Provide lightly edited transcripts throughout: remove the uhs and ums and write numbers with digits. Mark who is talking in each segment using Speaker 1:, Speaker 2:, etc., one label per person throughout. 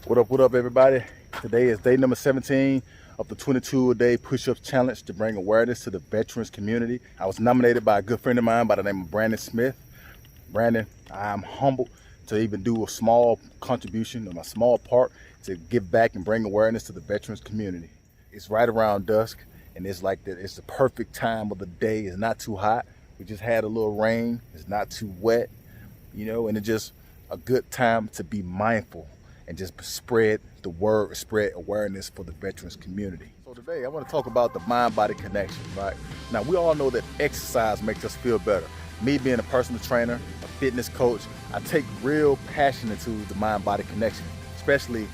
Speaker 1: What up, everybody? Today is day number 17 of the 22-a-day push-ups challenge to bring awareness to the veterans community. I was nominated by a good friend of mine by the name of Brandon Smith. Brandon, I'm humbled to even do a small contribution, or my small part, to give back and bring awareness to the veterans community. It's right around dusk, and it's like that. It's the perfect time of the day. It's not too hot. We just had a little rain. It's not too wet, and it's just a good time to be mindful and just spread the word, spread awareness for the veterans community. So today I want to talk about the mind-body connection, right? Now, we all know that exercise makes us feel better. Me being a personal trainer, a fitness coach, I take real passion into the mind-body connection, especially,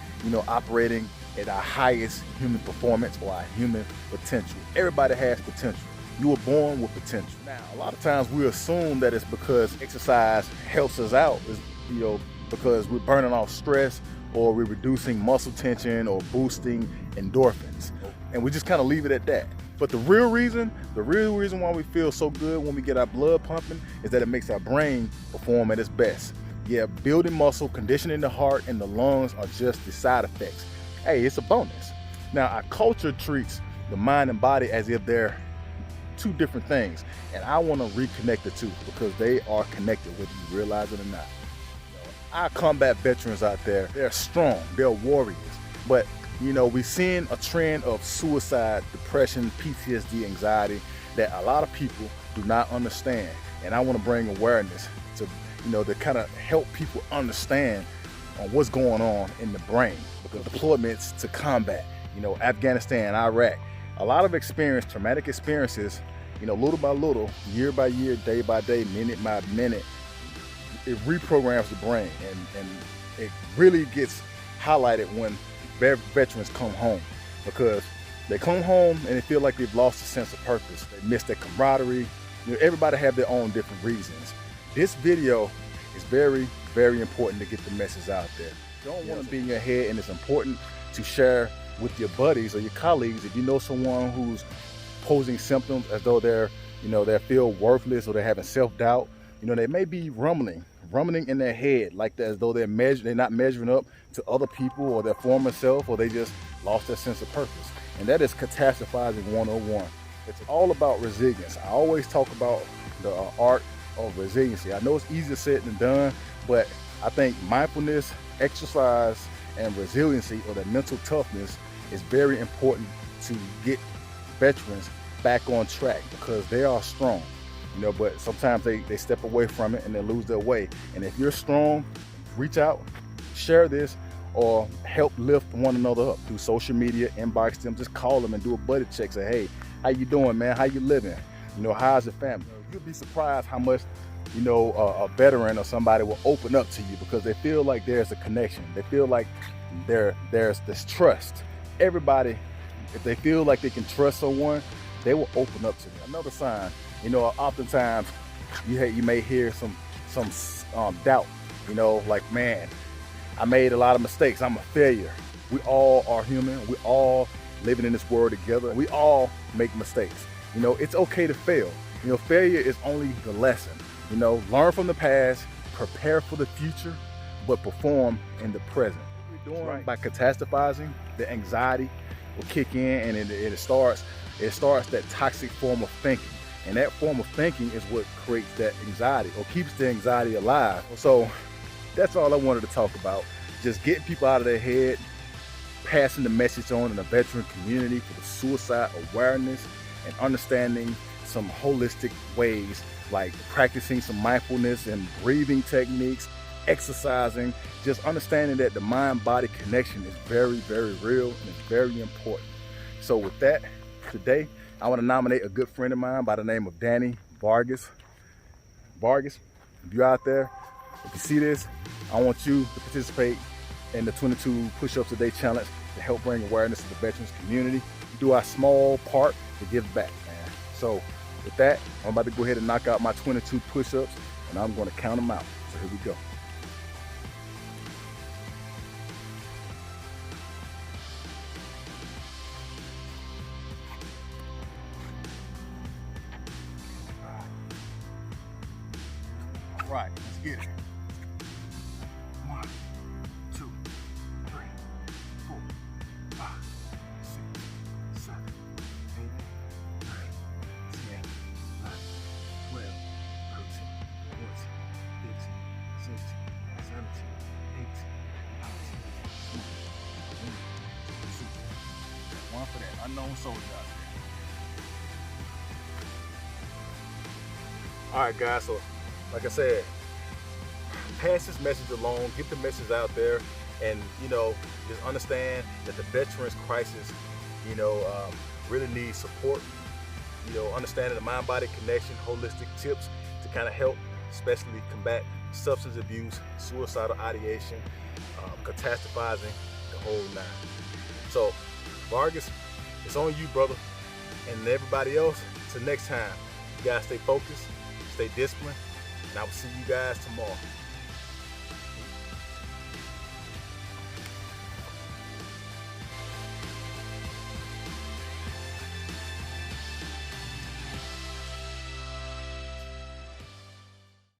Speaker 1: operating at our highest human performance or our human potential. Everybody has potential. You were born with potential. Now, a lot of times we assume that it's because exercise helps us out, because we're burning off stress, or we're reducing muscle tension or boosting endorphins. And we just kind of leave it at that. But the real reason why we feel so good when we get our blood pumping is that it makes our brain perform at its best. Yeah, building muscle, conditioning the heart and the lungs are just the side effects. Hey, it's a bonus. Now, our culture treats the mind and body as if they're two different things. And I want to reconnect the two because they are connected, whether you realize it or not. Our combat veterans out there, they're strong, they're warriors. But, we're seeing a trend of suicide, depression, PTSD, anxiety that a lot of people do not understand. And I want to bring awareness to, to kind of help people understand what's going on in the brain. Because deployments to combat, Afghanistan, Iraq, a lot of traumatic experiences, little by little, year by year, day by day, minute by minute, it reprograms the brain, and it really gets highlighted when veterans come home, because they come home and they feel like they've lost a sense of purpose. They miss their camaraderie. Everybody have their own different reasons. This video is very, very important to get the message out there. You don't want to be in your head, and it's important to share with your buddies or your colleagues. If you know someone who's posing symptoms as though they feel worthless, or they're having self-doubt, they may be rumbling in their head, like that, as though they're not measuring up to other people or their former self, or they just lost their sense of purpose. And that is catastrophizing 101. It's all about resilience. I always talk about the art of resiliency. I know it's easier said than done, but I think mindfulness, exercise, and resiliency, or the mental toughness, is very important to get veterans back on track, because they are strong. But sometimes they step away from it and they lose their way. And if you're strong, reach out, share this, or help lift one another up through social media, inbox them, just call them and do a buddy check. Say, hey, how you doing, man? How you living? How's your family? You'll be surprised how much, a veteran or somebody will open up to you, because they feel like there's a connection. They feel like there's this trust. Everybody, if they feel like they can trust someone, they will open up to them. Another sign, oftentimes you may hear some doubt, like, man, I made a lot of mistakes. I'm a failure. We all are human. We all living in this world together. We all make mistakes. It's okay to fail. Failure is only the lesson. Learn from the past, prepare for the future, but perform in the present. What we're doing right by catastrophizing, the anxiety will kick in, and it starts that toxic form of thinking. And that form of thinking is what creates that anxiety, or keeps the anxiety alive. So that's all I wanted to talk about. Just getting people out of their head, passing the message on in the veteran community for the suicide awareness, and understanding some holistic ways, like practicing some mindfulness and breathing techniques, exercising, just understanding that the mind-body connection is very, very real and it's very important. So with that, today, I want to nominate a good friend of mine by the name of Danny Vargas. Vargas, if you're out there, if you see this, I want you to participate in the 22 push-ups a day challenge to help bring awareness to the veterans community. Do our small part to give back, man. So with that, I'm about to go ahead and knock out my 22 push-ups, and I'm going to count them out. So here we go. All right, let's get it. 1, 2, 3. unknown soldier out there. All right, guys, so like I said, pass this message along, get the message out there, and just understand that the veterans crisis really needs support. Understanding the mind-body connection, holistic tips to kind of help, especially combat substance abuse, suicidal ideation, catastrophizing, the whole nine. So, Vargas, it's on you, brother, and everybody else. Till next time, you guys stay focused, stay disciplined, and I will see you guys tomorrow.